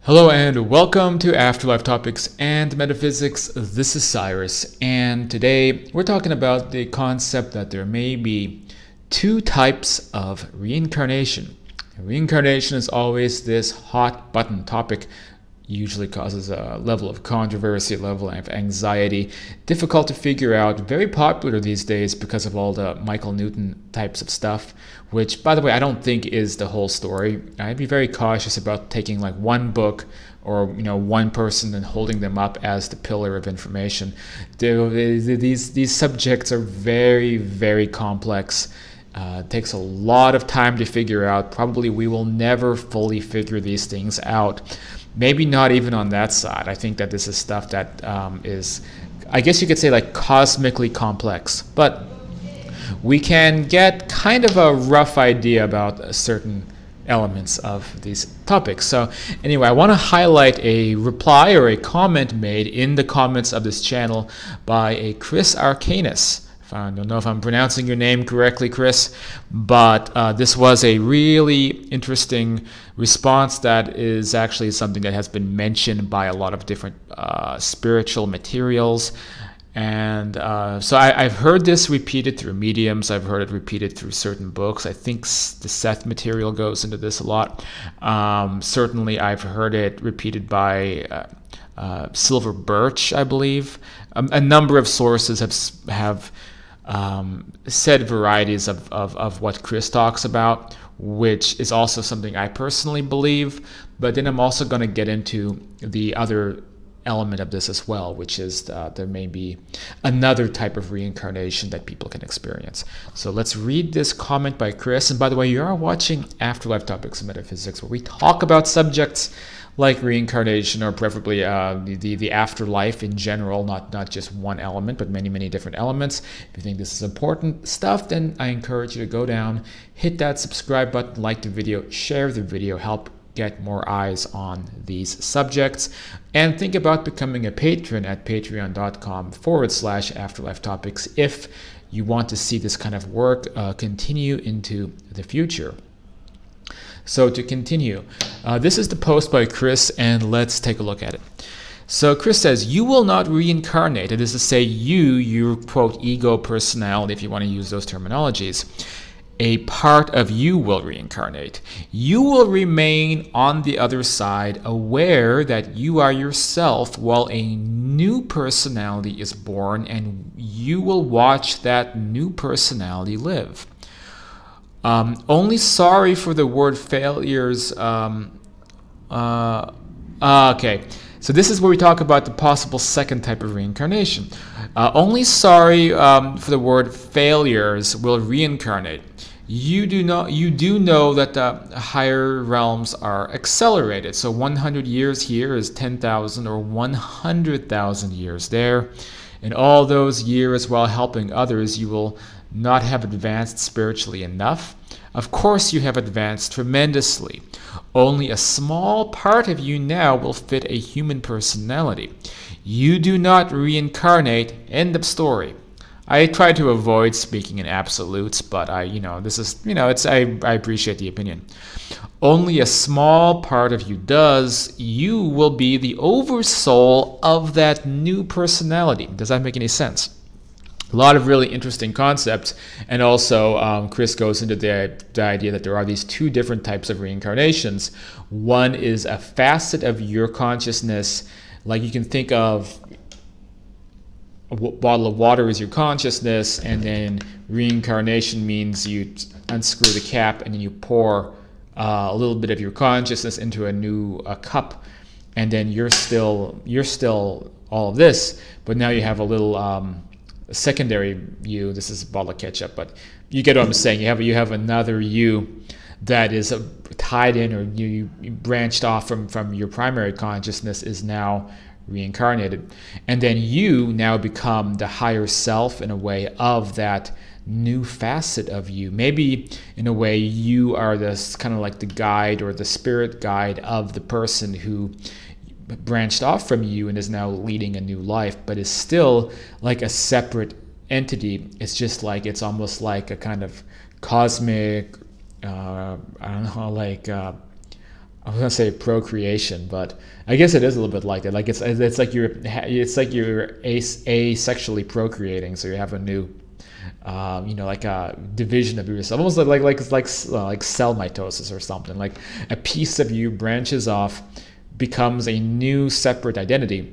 Hello and welcome to Afterlife Topics and Metaphysics. This is Cyrus, and today we're talking about the concept that there may be two types of reincarnation. Reincarnation is always this hot button topic, usually causes a level of controversy, a level of anxiety, difficult to figure out, very popular these days because of all the Michael Newton types of stuff, which, by the way, I don't think is the whole story. I'd be very cautious about taking like one book or one person and holding them up as the pillar of information. These subjects are very, very complex. It takes a lot of time to figure out. Probably we will never fully figure these things out. Maybe not even on that side. I think that this is stuff that is, I guess you could say, like cosmically complex. But we can get kind of a rough idea about certain elements of these topics. So anyway, I want to highlight a reply or a comment made in the comments of this channel by a Chris Arcanus. I don't know if I'm pronouncing your name correctly, Chris, but this was a really interesting response that is actually something that has been mentioned by a lot of different spiritual materials. And so I've heard this repeated through mediums. I've heard it repeated through certain books. I think the Seth material goes into this a lot. Certainly, I've heard it repeated by Silver Birch, I believe. A number of sources have said varieties of what Chris talks about, which is also something I personally believe. But then I'm also going to get into the other element of this as well, which is there may be another type of reincarnation that people can experience. So let's read this comment by Chris. And by the way, you are watching Afterlife Topics and Metaphysics, where we talk about subjects like reincarnation, or preferably the afterlife in general, not just one element, but many different elements. If you think this is important stuff, then I encourage you to go down, hit that subscribe button, like the video, share the video, help get more eyes on these subjects, and think about becoming a patron at patreon.com/afterlife topics if you want to see this kind of work continue into the future. So to continue, this is the post by Chris, and let's take a look at it. So Chris says, you will not reincarnate. It is to say your quote ego personality, if you want to use those terminologies. A part of you will reincarnate. You will remain on the other side, aware that you are yourself, while a new personality is born, and you will watch that new personality live. Only sorry for the word failures. Okay, so this is where we talk about the possible second type of reincarnation. Only sorry for the word failures will reincarnate. You do know that the higher realms are accelerated. So 100 years here is 10,000 or 100,000 years there. In all those years, while helping others, you will not have advanced spiritually enough. Of course, you have advanced tremendously. Only a small part of you now will fit a human personality. You do not reincarnate. End of story. I try to avoid speaking in absolutes, but I appreciate the opinion. Only a small part of you does. You will be the oversoul of that new personality. Does that make any sense? A lot of really interesting concepts, and also Chris goes into the idea that there are these two different types of reincarnations. One is a facet of your consciousness, like you can think of a bottle of water is your consciousness, and then reincarnation means you unscrew the cap and then you pour a little bit of your consciousness into a new cup, and then you're still all of this, but now you have a little secondary you. This is a bottle of ketchup, but you get what I'm saying. You have another you that is tied in, or you branched off from your primary consciousness, is now reincarnated, and then you now become the higher self in a way of that new facet of you. Maybe in a way you are this kind of like the guide or the spirit guide of the person who branched off from you and is now leading a new life, but is still like a separate entity. It's just like, it's almost like a kind of cosmic I don't know, like I was gonna say procreation, but I guess it is a little bit like that. Like it's like you're asexually procreating, so you have a new, like a division of yourself, almost like cell mitosis or something. Like a piece of you branches off, becomes a new separate identity,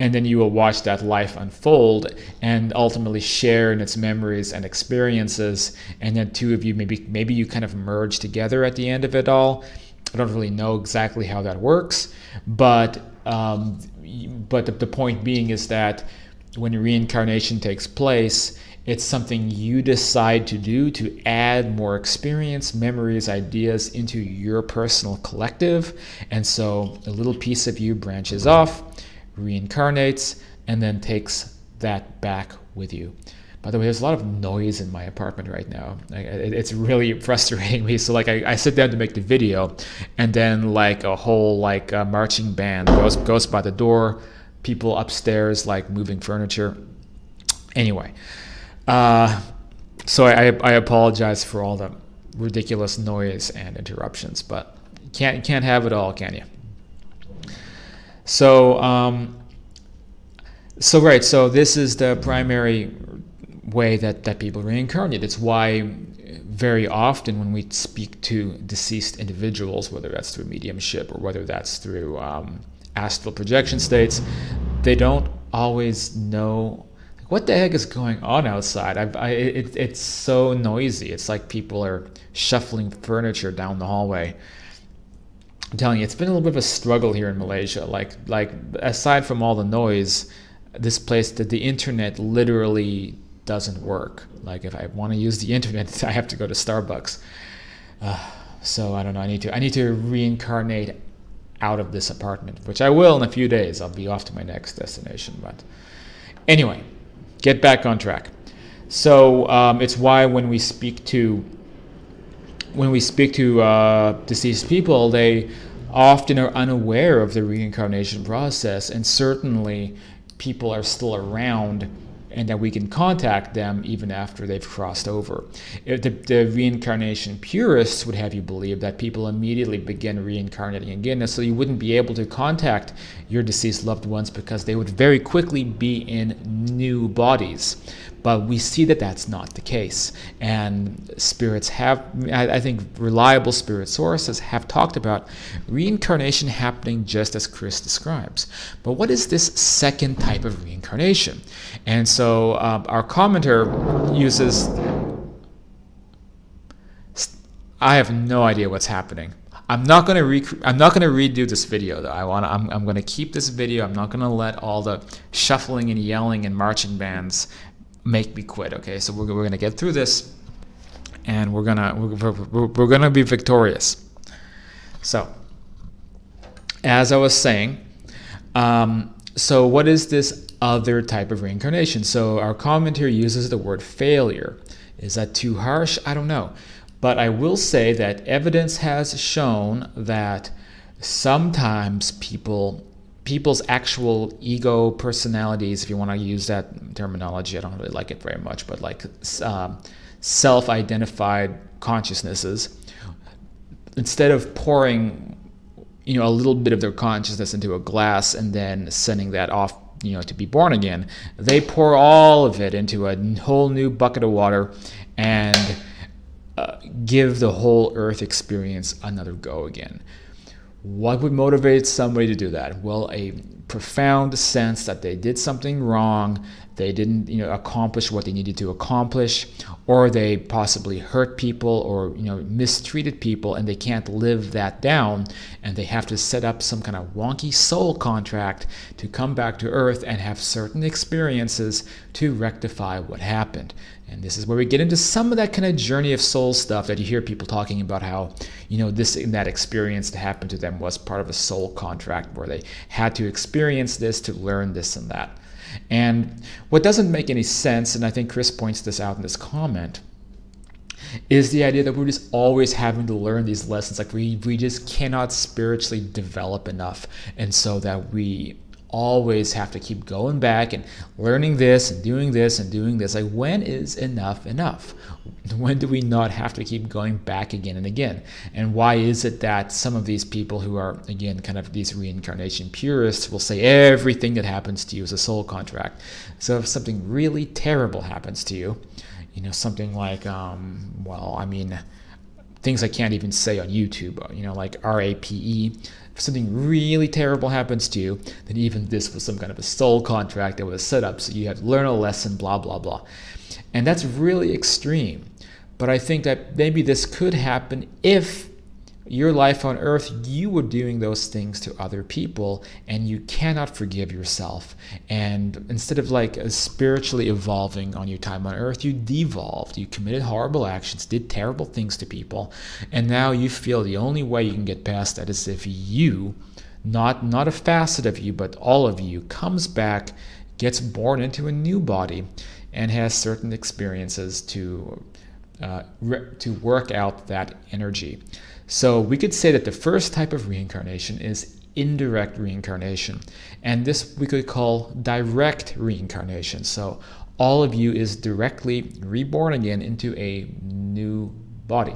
and then you will watch that life unfold and ultimately share in its memories and experiences, and then two of you maybe you kind of merge together at the end of it all. I don't really know exactly how that works, but the point being is that when reincarnation takes place, it's something you decide to do to add more experience, memories, ideas into your personal collective. And so a little piece of you branches off, reincarnates, and then takes that back with you. By the way, there's a lot of noise in my apartment right now. It's really frustrating me. So like I sit down to make the video, and then like a whole marching band goes by the door, people upstairs like moving furniture. Anyway, so I apologize for all the ridiculous noise and interruptions, but you can't have it all, can you? So so this is the primary way that people reincarnate. It's why very often when we speak to deceased individuals, whether that's through mediumship or whether that's through astral projection states, they don't always know what the heck is going on outside. It's so noisy. It's like people are shuffling furniture down the hallway. I'm telling you, it's been a little bit of a struggle here in Malaysia. Like aside from all the noise, this place, the internet literally doesn't work. Like if I want to use the internet, I have to go to Starbucks. So I don't know. I need to reincarnate out of this apartment, which I will in a few days. I'll be off to my next destination. But anyway, get back on track. So it's why when we speak to deceased people, they often are unaware of the reincarnation process, and certainly people are still around and that we can contact them even after they've crossed over. The reincarnation purists would have you believe that people immediately begin reincarnating again, and so you wouldn't be able to contact your deceased loved ones because they would very quickly be in new bodies. But we see that that's not the case. And spirits have, I think reliable spirit sources have talked about reincarnation happening just as Chris describes. But what is this second type of reincarnation? And so our commenter uses, I have no idea what's happening. I'm not going to redo this video though. I'm going to keep this video. I'm not going to let all the shuffling and yelling and marching bands make me quit. Okay, so we're gonna get through this, and we're gonna be victorious. So, as I was saying, so what is this other type of reincarnation? So our commentator uses the word failure. Is that too harsh? I don't know, but I will say that evidence has shown that sometimes people's actual ego personalities, if you want to use that terminology, I don't really like it very much, but like self-identified consciousnesses, instead of pouring a little bit of their consciousness into a glass and then sending that off to be born again, they pour all of it into a whole new bucket of water and give the whole earth experience another go again. What would motivate somebody to do that? Well, a profound sense that they did something wrong, they didn't accomplish what they needed to accomplish, or they possibly hurt people or mistreated people, and they can't live that down, and they have to set up some kind of wonky soul contract to come back to earth and have certain experiences to rectify what happened. And this is where we get into some of that kind of journey of soul stuff that you hear people talking about, how this and that experience that happened to them was part of a soul contract where they had to experience this to learn this and that. And what doesn't make any sense, and I think Chris points this out in this comment, is the idea that we're just always having to learn these lessons. Like we just cannot spiritually develop enough, and so that we always have to keep going back and learning this and doing this and doing this. Like, when is enough enough? When do we not have to keep going back again and again? And why is it that some of these people who are, again, kind of these reincarnation purists will say everything that happens to you is a soul contract? So if something really terrible happens to you, you know, something like, well, I mean, things I can't even say on YouTube, you know, like RAPE. If something really terrible happens to you, then even this was some kind of a soul contract that was set up so you had to learn a lesson, blah, blah, blah. And that's really extreme. But I think that maybe this could happen if your life on earth, you were doing those things to other people and you cannot forgive yourself. And instead of like spiritually evolving on your time on earth, you devolved. You committed horrible actions, did terrible things to people. And now you feel the only way you can get past that is if you, not a facet of you, but all of you, comes back, gets born into a new body, and has certain experiences to work out that energy. So we could say that the first type of reincarnation is indirect reincarnation, and this we could call direct reincarnation. So all of you is directly reborn again into a new body,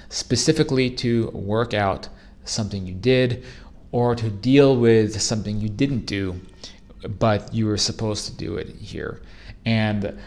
specifically to work out something you did or to deal with something you didn't do, but you were supposed to do it here. And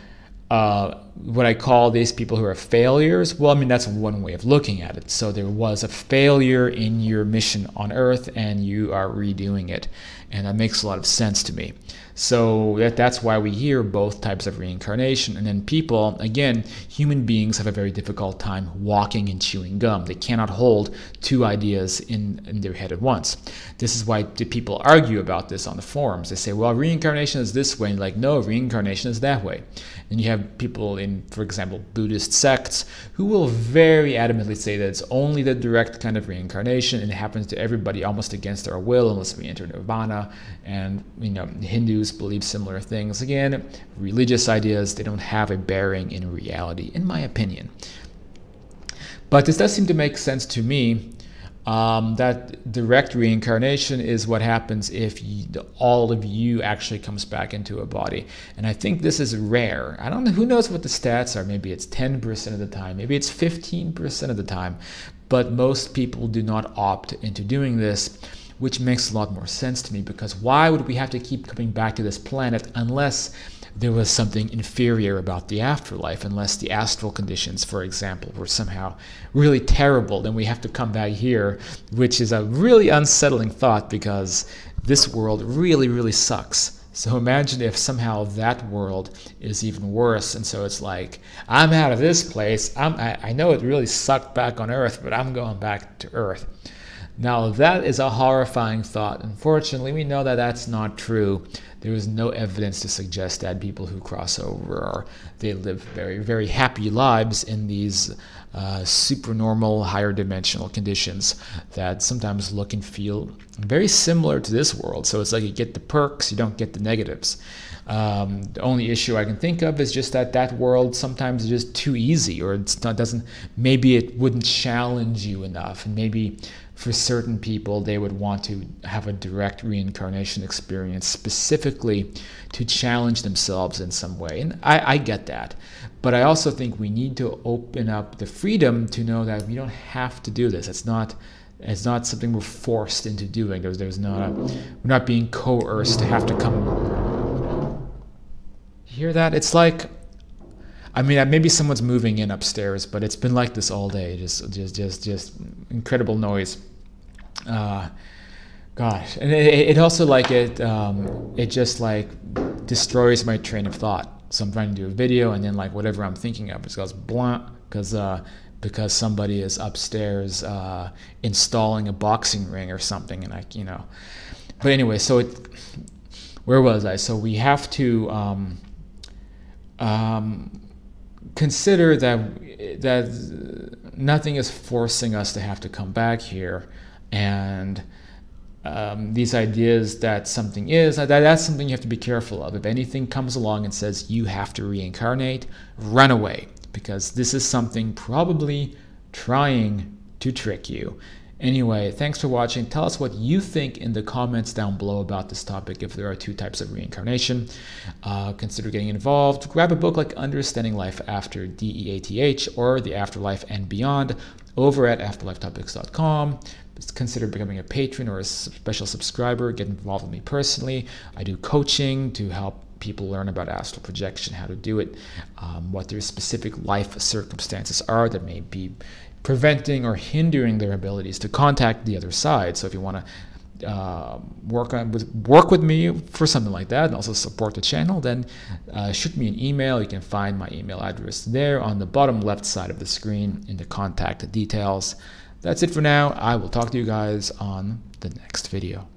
what I call these people who are failures, well, I mean, that's one way of looking at it. So there was a failure in your mission on Earth and you are redoing it. And that makes a lot of sense to me. So that's why we hear both types of reincarnation. And then people, again, human beings have a very difficult time walking and chewing gum. They cannot hold two ideas in their head at once. This is why the people argue about this on the forums. They say, well, reincarnation is this way. And like, no, reincarnation is that way. And you have people in, for example, Buddhist sects who will very adamantly say that it's only the direct kind of reincarnation and it happens to everybody almost against our will unless we enter nirvana. And, you know, Hindus believe similar things. Again, religious ideas, they don't have a bearing in reality, in my opinion. But this does seem to make sense to me. That direct reincarnation is what happens if all of you actually comes back into a body. And I think this is rare. I don't know, who knows what the stats are. Maybe it's 10% of the time, maybe it's 15% of the time, but most people do not opt into doing this, which makes a lot more sense to me, because why would we have to keep coming back to this planet unless there was something inferior about the afterlife, unless the astral conditions, for example, were somehow really terrible, then we have to come back here, which is a really unsettling thought because this world really, really sucks. So imagine if somehow that world is even worse, and so it's like, I'm out of this place, I know it really sucked back on Earth, but I'm going back to Earth. Now that is a horrifying thought. Unfortunately, we know that that's not true. There is no evidence to suggest that people who cross over they live very, very happy lives in these supernormal, higher dimensional conditions that sometimes look and feel very similar to this world. So it's like you get the perks, you don't get the negatives. The only issue I can think of is just that that world sometimes is just too easy, or it's not, doesn't, maybe it wouldn't challenge you enough, and maybe for certain people they would want to have a direct reincarnation experience specifically to challenge themselves in some way. And I get that, but I also think we need to open up the freedom to know that we don't have to do this. It's not something we're forced into doing. There's not we're not being coerced to have to come. Hear that? It's like, I mean, maybe someone's moving in upstairs, but it's been like this all day. Just incredible noise. Gosh, and it also like it just like destroys my train of thought. So I'm trying to do a video, and then like whatever I'm thinking of just goes blunt because somebody is upstairs installing a boxing ring or something, and But anyway, so where was I? So we have to consider that nothing is forcing us to have to come back here, and these ideas that something is, that's something you have to be careful of. If anything comes along and says you have to reincarnate, run away, because this is something probably trying to trick you. Anyway, thanks for watching. Tell us what you think in the comments down below about this topic. If there are two types of reincarnation, consider getting involved. Grab a book like Understanding Life After, DEATH, or The Afterlife and Beyond over at afterlifetopics.com. Consider becoming a patron or a special subscriber. Get involved with me personally. I do coaching to help people learn about astral projection, how to do it, what their specific life circumstances are that may be preventing or hindering their abilities to contact the other side. So if you want to work with me for something like that and also support the channel, then shoot me an email. You can find my email address there on the bottom left side of the screen in the contact details. That's it for now. I will talk to you guys on the next video.